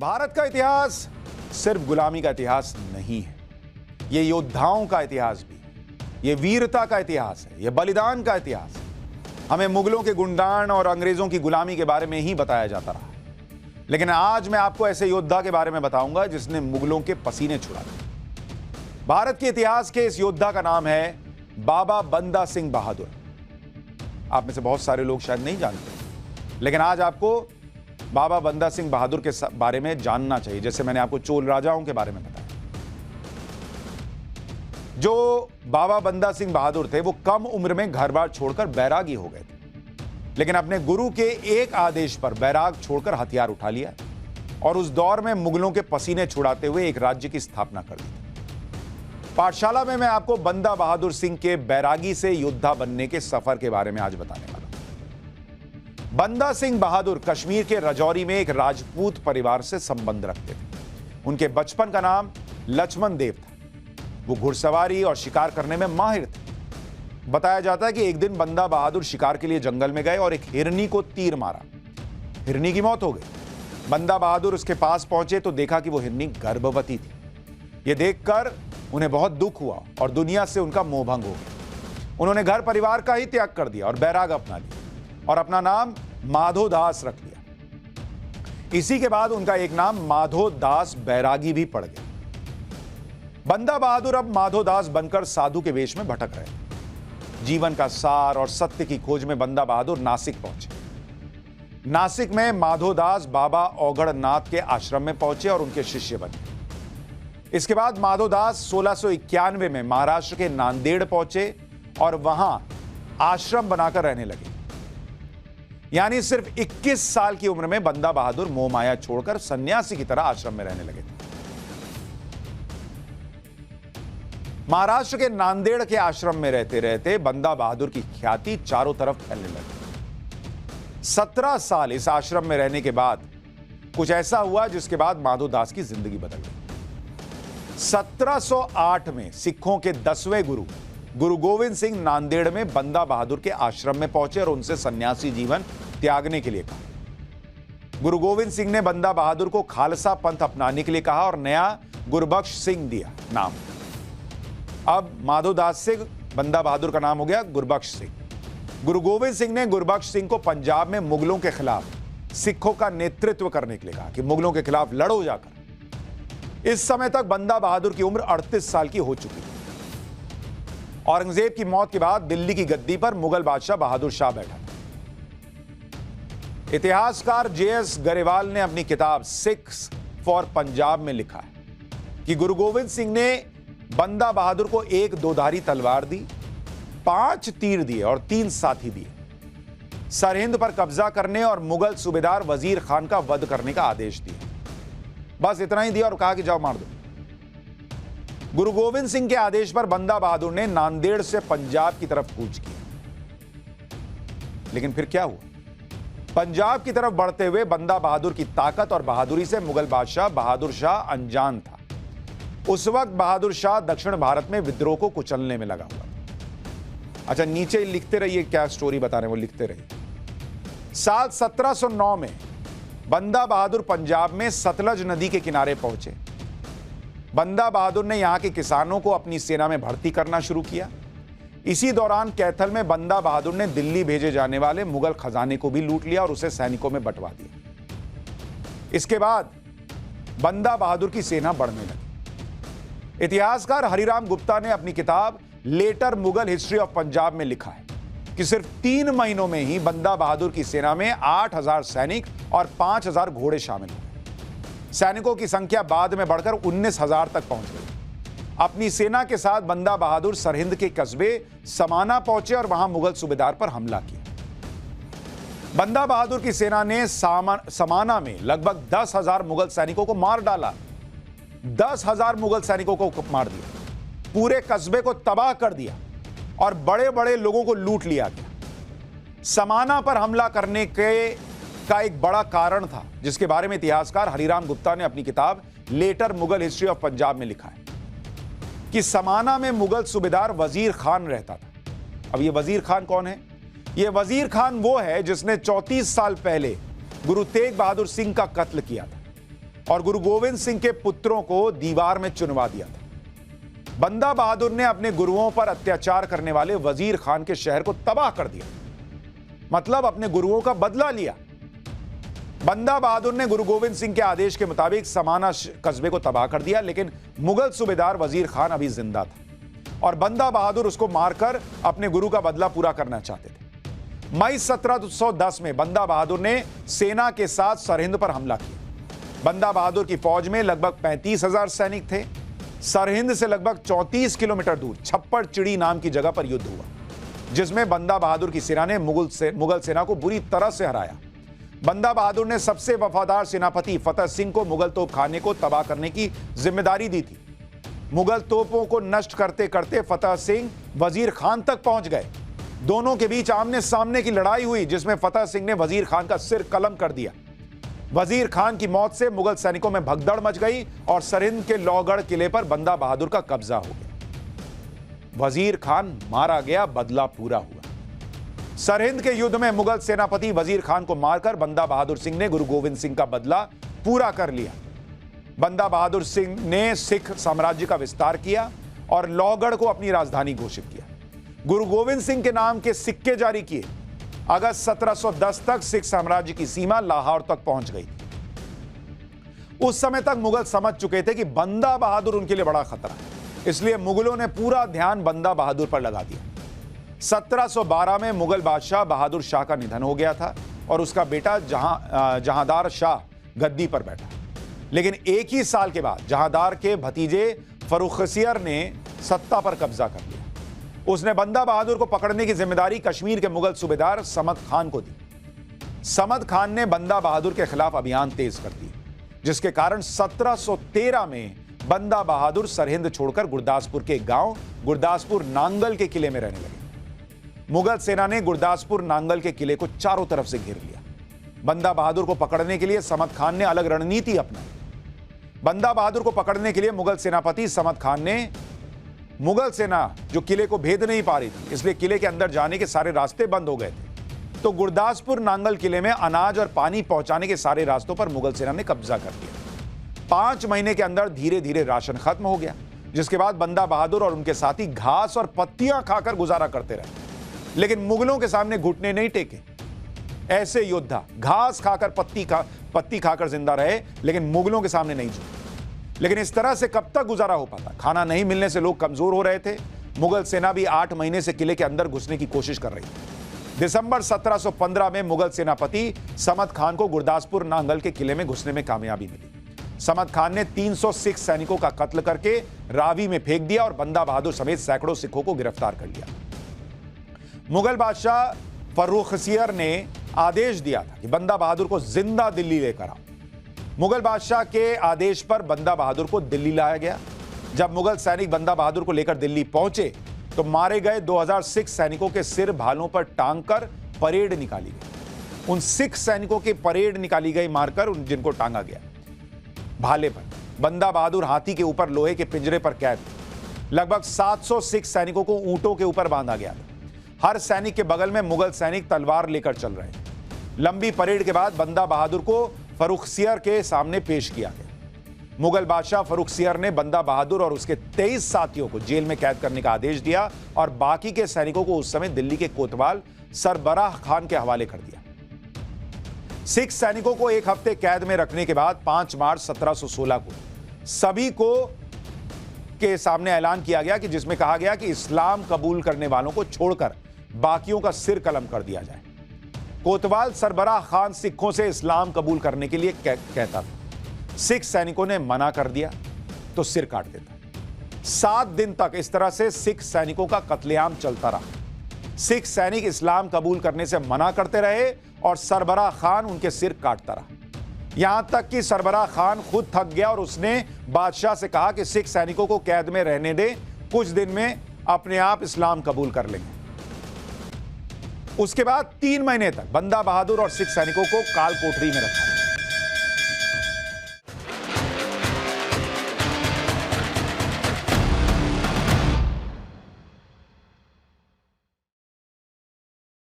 भारत का इतिहास सिर्फ गुलामी का इतिहास नहीं है, ये योद्धाओं का इतिहास भी है, ये वीरता का इतिहास है, ये बलिदान का इतिहास है। हमें मुगलों के गुणगान और अंग्रेजों की गुलामी के बारे में ही बताया जाता रहा, लेकिन आज मैं आपको ऐसे योद्धा के बारे में बताऊंगा जिसने मुगलों के पसीने छुड़ाए। भारत के इतिहास के इस योद्धा का नाम है बाबा बंदा सिंह बहादुर। आप में से बहुत सारे लोग शायद नहीं जानते, लेकिन आज आपको बाबा बंदा सिंह बहादुर के बारे में जानना चाहिए, जैसे मैंने आपको चोल राजाओं के बारे में बताया। जो बाबा बंदा सिंह बहादुर थे वो कम उम्र में घर बार छोड़कर बैरागी हो गए थे, लेकिन अपने गुरु के एक आदेश पर बैराग छोड़कर हथियार उठा लिया और उस दौर में मुगलों के पसीने छुड़ाते हुए एक राज्य की स्थापना कर दी। पाठशाला में मैं आपको बंदा बहादुर सिंह के बैरागी से योद्धा बनने के सफर के बारे में आज बताने वाला हूं। बंदा सिंह बहादुर कश्मीर के राजौरी में एक राजपूत परिवार से संबंध रखते थे। उनके बचपन का नाम लक्ष्मण देव था। वो घुड़सवारी और शिकार करने में माहिर थे। बताया जाता है कि एक दिन बंदा बहादुर शिकार के लिए जंगल में गए और एक हिरनी को तीर मारा। हिरनी की मौत हो गई। बंदा बहादुर उसके पास पहुंचे तो देखा कि वो हिरनी गर्भवती थी। यह देखकर उन्हें बहुत दुख हुआ और दुनिया से उनका मोहभंग हो गया। उन्होंने घर परिवार का ही त्याग कर दिया और बैराग अपना लिया और अपना नाम माधो दास रख लिया। इसी के बाद उनका एक नाम माधो दास बैरागी भी पड़ गया। बंदा बहादुर अब माधो दास बनकर साधु के वेश में भटक रहे। जीवन का सार और सत्य की खोज में बंदा बहादुर नासिक पहुंचे। नासिक में माधो दास बाबा औगड़नाथ के आश्रम में पहुंचे और उनके शिष्य बने। इसके बाद माधो दास 1691 में महाराष्ट्र के नांदेड़ पहुंचे और वहां आश्रम बनाकर रहने लगे। यानी सिर्फ 21 साल की उम्र में बंदा बहादुर मोह माया छोड़कर सन्यासी की तरह आश्रम में रहने लगे थे। महाराष्ट्र के नांदेड़ के आश्रम में रहते रहते बंदा बहादुर की ख्याति चारों तरफ फैलने लगी। 17 साल इस आश्रम में रहने के बाद कुछ ऐसा हुआ जिसके बाद माधो दास की जिंदगी बदल गई। 1708 में सिखों के 10वें गुरु गुरु गोविंद सिंह नांदेड़ में बंदा बहादुर के आश्रम में पहुंचे और उनसे सन्यासी जीवन त्यागने के लिए कहा। गुरु गोविंद सिंह ने बंदा बहादुर को खालसा पंथ अपनाने के लिए कहा और नया गुरबख्श सिंह दिया नाम। अब माधो दास से बंदा बहादुर का नाम हो गया गुरबख्श सिंह। गुरु गोविंद सिंह ने गुरबख्श सिंह को पंजाब में मुगलों के खिलाफ सिखों का नेतृत्व करने के लिए कहा कि मुगलों के खिलाफ लड़ो जाकर। इस समय तक बंदा बहादुर की उम्र 38 साल की हो चुकी थी। औरंगजेब की मौत के बाद दिल्ली की गद्दी पर मुगल बादशाह बहादुर शाह बैठा था। इतिहासकार जेएस गरेवाल ने अपनी किताब सिख्स फॉर पंजाब में लिखा है कि गुरु गोविंद सिंह ने बंदा बहादुर को एक दोधारी तलवार दी, 5 तीर दिए और 3 साथी दिए। सरहिंद पर कब्जा करने और मुगल सूबेदार वजीर खान का वध करने का आदेश दिया। बस इतना ही दिया और कहा कि जाओ मार दो। गुरु गोविंद सिंह के आदेश पर बंदा बहादुर ने नांदेड़ से पंजाब की तरफ कूच किया। लेकिन फिर क्या हुआ? पंजाब की तरफ बढ़ते हुए बंदा बहादुर की ताकत और बहादुरी से मुगल बादशाह बहादुर शाह अनजान था। उस वक्त बहादुर शाह दक्षिण भारत में विद्रोह को कुचलने में लगा हुआ था। अच्छा, नीचे लिखते रहिए, क्या स्टोरी बता रहे हैं वो लिखते रहिए। साल 1709 में बंदा बहादुर पंजाब में सतलज नदी के किनारे पहुंचे। बंदा बहादुर ने यहां के किसानों को अपनी सेना में भर्ती करना शुरू किया। इसी दौरान कैथल में बंदा बहादुर ने दिल्ली भेजे जाने वाले मुगल खजाने को भी लूट लिया और उसे सैनिकों में बंटवा दिया। इसके बाद बंदा बहादुर की सेना बढ़ने लगी। इतिहासकार हरिराम गुप्ता ने अपनी किताब later Mughal history of Punjab में लिखा है कि सिर्फ 3 महीनों में ही बंदा बहादुर की सेना में 8000 सैनिक और 5000 घोड़े शामिल हुए। सैनिकों की संख्या बाद में बढ़कर 19,000 तक पहुंच गई। अपनी सेना के साथ बंदा बहादुर सरहिंद के कस्बे समाना पहुंचे और वहां मुगल सूबेदार पर हमला किया। बंदा बहादुर की सेना ने समाना में लगभग 10,000 मुगल सैनिकों को मार डाला। 10,000 मुगल सैनिकों को मार दिया, पूरे कस्बे को तबाह कर दिया और बड़े बड़े लोगों को लूट लिया गया। समाना पर हमला करने का एक बड़ा कारण था जिसके बारे में इतिहासकार हरिराम गुप्ता ने अपनी किताब later Mughal history of Punjab में लिखा है कि समाना में मुगल सूबेदार वजीर खान रहता था। अब ये वजीर खान कौन है? ये वजीर खान वो है जिसने 34 साल पहले गुरु तेग बहादुर सिंह का कत्ल किया था। और गुरु गोविंद सिंह के पुत्रों को दीवार में चुनवा दिया था। बंदा बहादुर ने अपने गुरुओं पर अत्याचार करने वाले वजीर खान के शहर को तबाह कर दिया, मतलब अपने गुरुओं का बदला लिया। बंदा बहादुर ने गुरु गोविंद सिंह के आदेश के मुताबिक समाना कस्बे को तबाह कर दिया, लेकिन मुगल सूबेदार वजीर खान अभी जिंदा था और बंदा बहादुर उसको मारकर अपने गुरु का बदला पूरा करना चाहते थे। मई 1710 में बंदा बहादुर ने सेना के साथ सरहिंद पर हमला किया। बंदा बहादुर की फौज में लगभग 35,000 सैनिक थे। सरहिंद से लगभग 34 किलोमीटर दूर छप्पड़ चिड़ी नाम की जगह पर युद्ध हुआ, जिसमें बंदा बहादुर की सेना ने मुगल सेना को बुरी तरह से हराया। बंदा बहादुर ने सबसे वफादार सेनापति फतेह सिंह को मुगल तोपखाने को तबाह करने की जिम्मेदारी दी थी। मुगल तोपों को नष्ट करते करते फतेह सिंह वजीर खान तक पहुंच गए। दोनों के बीच आमने सामने की लड़ाई हुई, जिसमें फतेह सिंह ने वजीर खान का सिर कलम कर दिया। वजीर खान की मौत से मुगल सैनिकों में भगदड़ मच गई और सरहिंद के लोहगढ़ किले पर बंदा बहादुर का कब्जा हो गया। वजीर खान मारा गया, बदला पूरा हुआ। सरहिंद के युद्ध में मुगल सेनापति वजीर खान को मारकर बंदा बहादुर सिंह ने गुरु गोविंद सिंह का बदला पूरा कर लिया। बंदा बहादुर सिंह ने सिख साम्राज्य का विस्तार किया और लोहगढ़ को अपनी राजधानी घोषित किया। गुरु गोविंद सिंह के नाम के सिक्के जारी किए। अगस्त 1710 तक सिख साम्राज्य की सीमा लाहौर तक पहुंच गई। उस समय तक मुगल समझ चुके थे कि बंदा बहादुर उनके लिए बड़ा खतरा है, इसलिए मुगलों ने पूरा ध्यान बंदा बहादुर पर लगा दिया। 1712 में मुगल बादशाह बहादुर शाह का निधन हो गया था और उसका बेटा जहांदार शाह गद्दी पर बैठा। लेकिन एक ही साल के बाद जहांदार के भतीजे फर्रुखसियर ने सत्ता पर कब्जा कर लिया। उसने बंदा बहादुर को पकड़ने की जिम्मेदारी कश्मीर के मुगल सूबेदार समद खान को दी। समद खान ने बंदा बहादुर के खिलाफ अभियान तेज कर दिया, जिसके कारण 1713 में बंदा बहादुर सरहिंद छोड़कर गुरदासपुर के गांव गुरदासपुर नांगल के किले में रहने लगे। मुगल सेना ने गुरदासपुर नांगल के किले को चारों तरफ से घेर लिया। बंदा बहादुर को पकड़ने के लिए समद खान ने अलग रणनीति अपनाई। बंदा बहादुर को पकड़ने के लिए मुगल सेनापति समद खान ने मुगल सेना जो किले को भेद नहीं पा रही थी, इसलिए किले के अंदर जाने के सारे रास्ते बंद हो गए थे, तो गुरदासपुर नांगल किले में अनाज और पानी पहुंचाने के सारे रास्तों पर मुगल सेना ने कब्जा कर लिया। 5 महीने के अंदर धीरे धीरे राशन खत्म हो गया, जिसके बाद बंदा बहादुर और उनके साथी घास और पत्तियां खाकर गुजारा करते रहे। लेकिन मुगलों के सामने घुटने नहीं टेके। ऐसे योद्धा घास खाकर पत्ती खाकर जिंदा रहे, लेकिन मुगलों के सामने नहीं झुके। लेकिन इस तरह से कब तक गुजारा हो पाता? खाना नहीं मिलने से लोग कमजोर हो रहे थे। मुगल सेना भी 8 महीने से किले के अंदर घुसने की कोशिश कर रही थी। दिसंबर 1715 में मुगल सेनापति समद खान को गुरदासपुर नांगल के किले में घुसने में कामयाबी मिली। समद खान ने 300 सिख सैनिकों का कत्ल करके रावी में फेंक दिया और बंदा बहादुर समेत सैकड़ों सिखों को गिरफ्तार कर लिया। मुगल बादशाह फर्रुखसियर ने आदेश दिया था कि बंदा बहादुर को जिंदा दिल्ली लेकर आओ। मुगल बादशाह के आदेश पर बंदा बहादुर को दिल्ली लाया गया। जब मुगल सैनिक बंदा बहादुर को लेकर दिल्ली पहुंचे तो मारे गए 2000 सिख सैनिकों के सिर भालों पर टांग कर परेड निकाली गई। उन सिख सैनिकों की परेड निकाली गई मारकर जिनको टांगा गया भाले पर। बंदा बहादुर हाथी के ऊपर लोहे के पिंजरे पर कैद। लगभग 700 सिख सैनिकों को ऊंटों के ऊपर बांधा गया था। हर सैनिक के बगल में मुगल सैनिक तलवार लेकर चल रहे थे। लंबी परेड के बाद बंदा बहादुर को फर्रुखसियर के सामने पेश किया गया। मुगल बादशाह फर्रुखसियर ने बंदा बहादुर और उसके 23 साथियों को जेल में कैद करने का आदेश दिया और बाकी के सैनिकों को उस समय दिल्ली के कोतवाल सरबराह खान के हवाले कर दिया। सिख सैनिकों को 1 हफ्ते कैद में रखने के बाद 5 मार्च 1716 को सभी को के सामने ऐलान किया गया कि जिसमें कहा गया कि इस्लाम कबूल करने वालों को छोड़कर बाकियों का सिर कलम कर दिया जाए। कोतवाल सरबराह खान सिखों से इस्लाम कबूल करने के लिए कहता था। सिख सैनिकों ने मना कर दिया तो सिर काट देता। 7 दिन तक इस तरह से सिख सैनिकों का कत्लेआम चलता रहा। सिख सैनिक इस्लाम कबूल करने से मना करते रहे और सरबराह खान उनके सिर काटता रहा। यहां तक कि सरबराह खान खुद थक गया और उसने बादशाह से कहा कि सिख सैनिकों को कैद में रहने दे, कुछ दिन में अपने आप इस्लाम कबूल कर लेंगे। उसके बाद 3 महीने तक बंदा बहादुर और सिख सैनिकों को काल कोठरी में रखा।